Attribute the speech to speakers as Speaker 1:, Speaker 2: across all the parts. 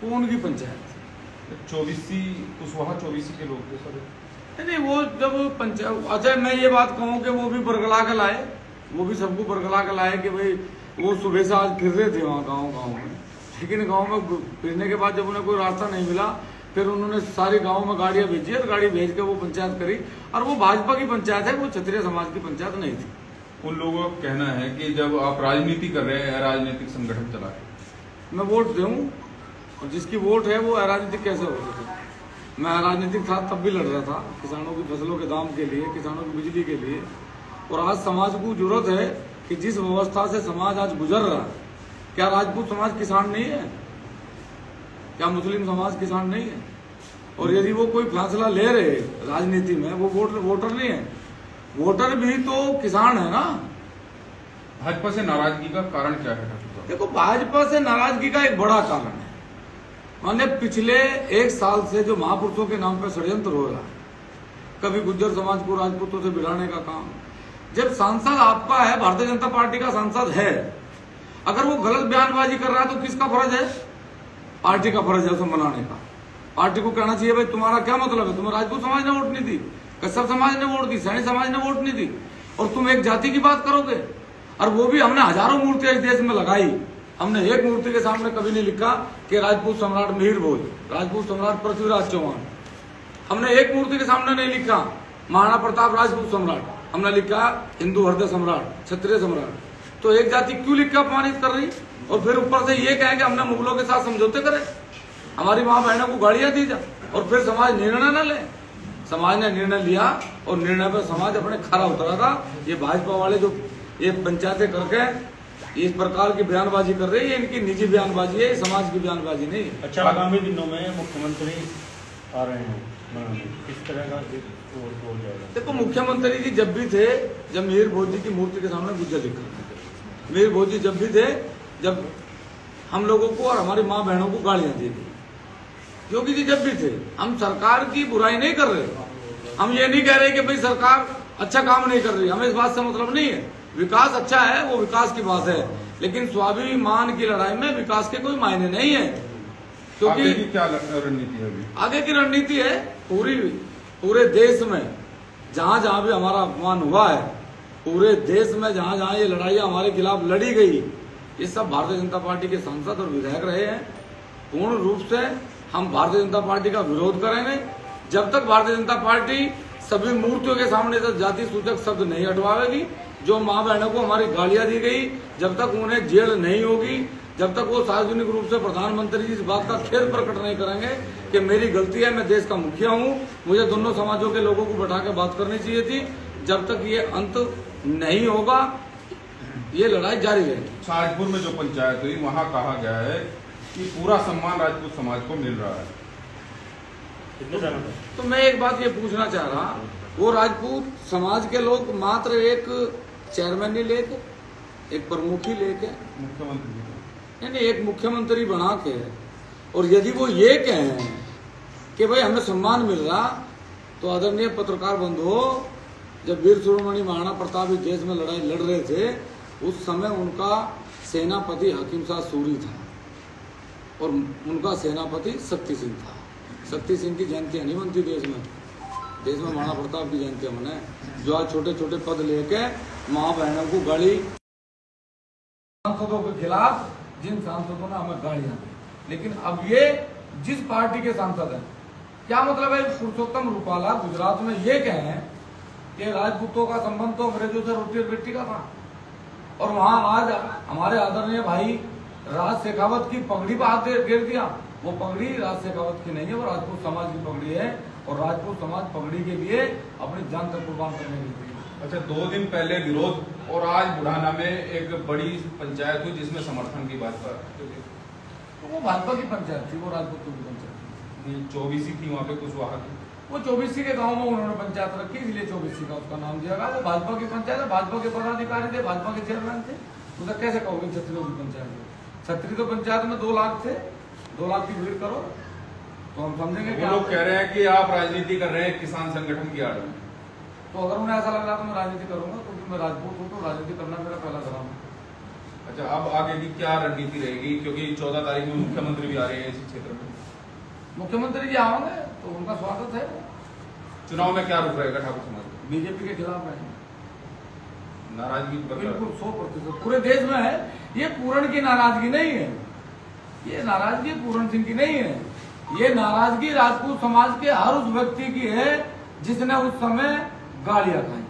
Speaker 1: वो उनकी पंचायत।
Speaker 2: 24 कुशवाहा 24 के लोग थे सर।
Speaker 1: नहीं, वो जब पंचायत, अच्छा मैं ये बात कहूँ कि वो भी बरगला के लाए, वो भी सबको बरगला के लाए कि भाई वो सुबह से आज फिर रहे थे वहाँ गाँव में, लेकिन गाँव में फिरने के बाद जब उन्हें कोई रास्ता नहीं मिला फिर उन्होंने सारे गाँव में गाड़ियाँ भेजी और गाड़ी भेज के वो पंचायत करी। और वो भाजपा की पंचायत है, वो क्षत्रिय समाज की पंचायत नहीं थी।
Speaker 2: उन लोगों का कहना है कि जब आप राजनीति कर रहे हैं, राजनीतिक संगठन चला के
Speaker 1: मैं वोट दूं और जिसकी वोट है वो अराजनीतिक कैसे हो सके? मैं अराजनीतिक था तब भी लड़ रहा था किसानों की फसलों के दाम के लिए, किसानों की बिजली के लिए। और आज समाज को जरूरत है कि जिस व्यवस्था से समाज आज गुजर रहा है, क्या राजपूत समाज किसान नहीं है? क्या मुस्लिम समाज किसान नहीं है? और यदि वो कोई फैसला ले रहे राजनीति में, वो वोटर नहीं है, वोटर भी तो किसान है ना।
Speaker 2: भाजपा से नाराजगी का कारण क्या है?
Speaker 1: देखो, भाजपा से नाराजगी का एक बड़ा कारण है, माने पिछले 1 साल से जो महापुरुषों के नाम पर षड्यंत्र हो रहा है, कभी गुज्जर समाज को राजपूतों से भिड़ाने का काम। जब सांसद आपका है, भारतीय जनता पार्टी का सांसद है, अगर वो गलत बयानबाजी कर रहा है तो किसका फर्ज है? पार्टी का फर्ज है उसे मनाने का। पार्टी को कहना चाहिए भाई तुम्हारा क्या मतलब है, तुम्हें राजपूत समाज ने वोट नहीं दी, कश्यप समाज ने वोट दी, सैनी समाज ने वोट नहीं दी, और तुम एक जाति की बात करोगे। और वो भी हमने हजारों मूर्तियां इस देश में लगाई, हमने एक मूर्ति के सामने कभी नहीं लिखा कि राजपूत सम्राट मिहिर भोज, राजपूत सम्राट पृथ्वीराज चौहान। हमने एक मूर्ति के सामने नहीं लिखा महाराणा प्रताप राजपूत सम्राट, हमने लिखा हिंदू हृदय सम्राट, क्षत्रिय सम्राट। तो एक जाति क्यों लिख के अपमानित कर रही? और फिर ऊपर से ये कहें कि हमने मुगलों के साथ समझौते करे, हमारी माँ बहनों को गाड़ियां दी जा, और फिर समाज निर्णय न ले। समाज ने निर्णय लिया और निर्णय पर समाज अपने खरा उतरा था। ये भाजपा वाले जो ये पंचायतें करके इस प्रकार की बयानबाजी कर रही है, इनकी निजी बयानबाजी है, समाज की बयानबाजी नहीं।
Speaker 3: अच्छा, आगामी दिनों में मुख्यमंत्री आ रहे हैं, किस तरह का हो जाएगा?
Speaker 1: देखो, मुख्यमंत्री जी जब भी थे, जब मिहिर भोज जी की मूर्ति के सामने गुज्जर लिखा था, मिहिर भोज जी जब भी थे, जब हम लोगों को और हमारी माँ बहनों को गालियां दी थी, योगी जी जब भी थे। हम सरकार की बुराई नहीं कर रहे, हम ये नहीं कह रहे कि भाई सरकार अच्छा काम नहीं कर रही, हमें इस बात से मतलब नहीं है। विकास अच्छा है, वो विकास की बात है, लेकिन स्वाभिमान की लड़ाई में विकास के कोई मायने नहीं है। क्योंकि
Speaker 2: आगे की क्या रणनीति है अभी?
Speaker 1: आगे की रणनीति है पूरे देश में जहां जहां भी हमारा अपमान हुआ है, पूरे देश में जहां जहां ये लड़ाइयां हमारे खिलाफ लड़ी गई, ये सब भारतीय जनता पार्टी के सांसद और विधायक रहे हैं। पूर्ण रूप से हम भारतीय जनता पार्टी का विरोध करेंगे जब तक भारतीय जनता पार्टी सभी मूर्तियों के सामने से जाति सूचक शब्द नहीं हटवाएगी। जो माँ बहनों को हमारी गालियां दी गई, जब तक उन्हें जेल नहीं होगी, जब तक वो सार्वजनिक रूप से प्रधानमंत्री जी इस बात का खेद प्रकट नहीं करेंगे कि मेरी गलती है, मैं देश का मुखिया हूँ, मुझे दोनों समाजों के लोगों को बैठा के बात करनी चाहिए थी, जब तक ये अंत नहीं होगा ये लड़ाई जारी रहेगी।
Speaker 2: शाहजपुर में जो पंचायत हुई वहाँ कहा गया है कि पूरा सम्मान राजपूत समाज को मिल रहा है।
Speaker 1: तो मैं एक बात ये पूछना चाह रहा, वो राजपूत समाज के लोग मात्र एक चेयरमैन ही लेके, एक प्रमुख ही लेके,
Speaker 2: मुख्यमंत्री
Speaker 1: नहीं एक मुख्यमंत्री बना के, और यदि वो ये कहें कि भाई हमें सम्मान मिल रहा, तो आदरणीय पत्रकार बंधुओं, जब वीर शिरोमणि महाराणा प्रताप इस देश में लड़ाई लड़ रहे थे, उस समय उनका सेनापति हकीम शाह सूरी था और उनका सेनापति शक्ति सिंह था। शक्ति सिंह की जयंतियां नहीं बनती देश में महाराणा प्रताप की जयंतियां मने, जो आज छोटे छोटे पद लेके माँ बहनों को गाली, सांसदों के खिलाफ जिन सांसदों ने हमें गालियां दी। लेकिन अब ये जिस पार्टी के सांसद हैं, क्या मतलब है पुरुषोत्तम रूपाला गुजरात में ये कहें कि राजपूतों का संबंध तो अंग्रेजों से रोटी और बेटी का था, और वहां आज हमारे आदरणीय भाई राज शेखावत की पगड़ी पर हाथ गिर दिया। वो पगड़ी राज शेखावत की नहीं है, वो राजपूत समाज की पगड़ी है, और राजपूत समाज पगड़ी के लिए अपनी जान तक कुर्बान करने के लिए।
Speaker 2: अच्छा, 2 दिन पहले विरोध और आज बुढ़ाना में एक बड़ी पंचायत हुई जिसमें समर्थन की बात कर,
Speaker 1: तो वो भाजपा की पंचायत थी, वो राजपूतों की पंचायत थी।
Speaker 2: 24 थी वहाँ पे कुशवाहा की,
Speaker 1: वो 24 के गांव में उन्होंने पंचायत रखी, इसलिए 24 का उसका नाम दिया गया। वो भाजपा की पंचायत है, भाजपा के पदाधिकारी थे, भाजपा के चेयरमैन थे, उसे कैसे कहोगे क्षत्रियों की पंचायत? क्षत्रिय तो पंचायत में 2 लाख थे, 2 लाख की भीड़ करो तो हम समझेंगे।
Speaker 2: वो लोग कह रहे हैं कि आप राजनीति कर रहे हैं किसान संगठन की आड़ में।
Speaker 1: तो अगर उन्हें ऐसा लग रहा तो मैं राजनीति करूंगा, क्योंकि मैं राजपूत हूँ, तो राजनीति करना मेरा पहला धर्म है।
Speaker 2: अच्छा, अब आगे की क्या रणनीति रहेगी, क्योंकि 14 तारीख में मुख्यमंत्री भी आ रहे हैं इसी क्षेत्र में।
Speaker 1: मुख्यमंत्री जी आओगे तो उनका स्वागत है।
Speaker 2: चुनाव में क्या रुख रहेगा ठाकुर समाज का?
Speaker 1: बीजेपी के खिलाफ है,
Speaker 2: नाराजगी
Speaker 1: बिल्कुल 100% पूरे देश में है। ये पूरण की नाराजगी नहीं है, ये नाराजगी पूरण सिंह की नहीं है, ये नाराजगी राजपूत समाज के हर उस व्यक्ति की है जिसने उस समय गालियां खाई।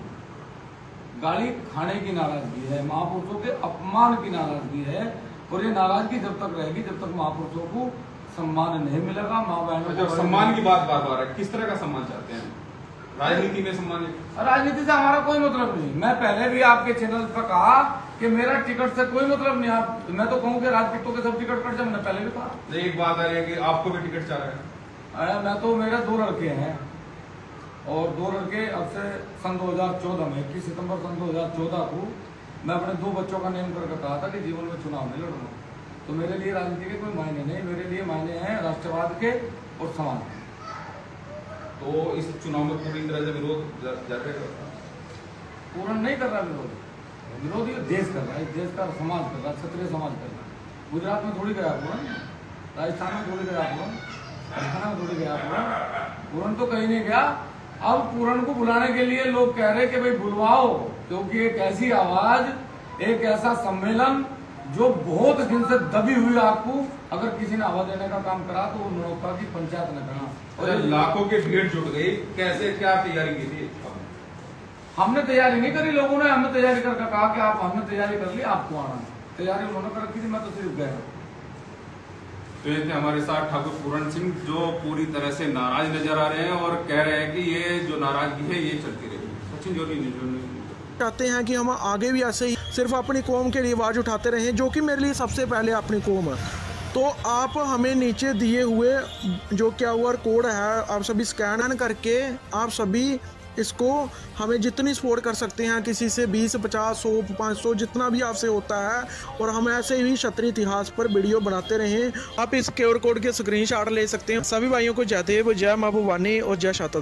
Speaker 1: गाली खाने की नाराजगी है, महापुरुषों के अपमान की नाराजगी है। और ये नाराजगी जब तक रहेगी जब तक महापुरुषों को सम्मान नहीं मिलेगा। माँ बहनों
Speaker 2: को सम्मान की बात बार बार है, किस तरह का सम्मान चाहते हैं? राजनीति में सम्मान?
Speaker 1: राजनीति से हमारा कोई मतलब नहीं। मैं पहले भी आपके चैनल पर कहा कि मेरा टिकट से कोई मतलब नहीं। आप मैं तो कहूँ कि राजपूतों के सब टिकट कट जाए, मैंने पहले भी कहा।
Speaker 2: एक बात आ रही है कि आपको भी टिकट चाह रहा है।
Speaker 1: मैं तो, मेरे 2 लड़के हैं और 2 लड़के अब से सन 2014 में 21 सितंबर सन 2014 को मैं अपने 2 बच्चों का नेम करके कहा था कि जीवन में चुनाव नहीं लड़ूंगा। तो मेरे लिए राजनीति के कोई मायने नहीं, मेरे लिए मायने हैं राष्ट्रवाद के और समाज के।
Speaker 2: तो इस चुनाव में पूरी तरह से विरोध जाकर
Speaker 1: पूर्ण नहीं कर रहा विरोध ये देश कर रहा है, देश का समाज कर रहा है, क्षत्रिय समाज कर रहा है। गुजरात में थोड़ी गया पूर्ण, राजस्थान में थोड़ी गया पूर्ण, हरियाणा में थोड़ी गया पूर्ण तो कहीं नहीं गया। अब पूरण को बुलाने के लिए लोग कह रहे कि भाई बुलवाओ, क्योंकि एक ऐसी आवाज, एक ऐसा सम्मेलन जो बहुत दिन से दबी हुई आपको अगर किसी ने आवाज देने का काम करा तो वो नौका की पंचायत ने करा।
Speaker 2: और लाखों की भीड़ जुट गई, कैसे क्या तैयारी की थी?
Speaker 1: हमने तैयारी नहीं करी, लोगों ने हमें तैयारी करके कहा कि आप हमने तैयारी कर ली, आपको आना है। तैयारी उन्होंने कर रखी थी, मैं तो सिर्फ गया।
Speaker 2: तो ये थे हमारे साथ ठाकुर पूरण सिंह, जो पूरी तरह से नाराज नजर आ रहे हैं और कह रहे हैं कि ये जो नाराजगी है ये चलती रहेगी। सचिन जोनी
Speaker 4: चाहते हैं कि हम आगे भी ऐसे ही सिर्फ अपनी कौम के लिए आवाज़ उठाते रहें, जो कि मेरे लिए सबसे पहले अपनी कौम है। तो आप हमें नीचे दिए हुए जो QR कोड है, आप सभी स्कैन करके आप सभी इसको हमें जितनी सपोर्ट कर सकते हैं, किसी से 20, 50, 100, 500 जितना भी आपसे होता है, और हम ऐसे ही क्षत्रिय इतिहास पर वीडियो बनाते रहें। आप इस QR कोड के स्क्रीनशॉट ले सकते हैं। सभी भाइयों को जय देव, जय माँ भवानी और जय शाता।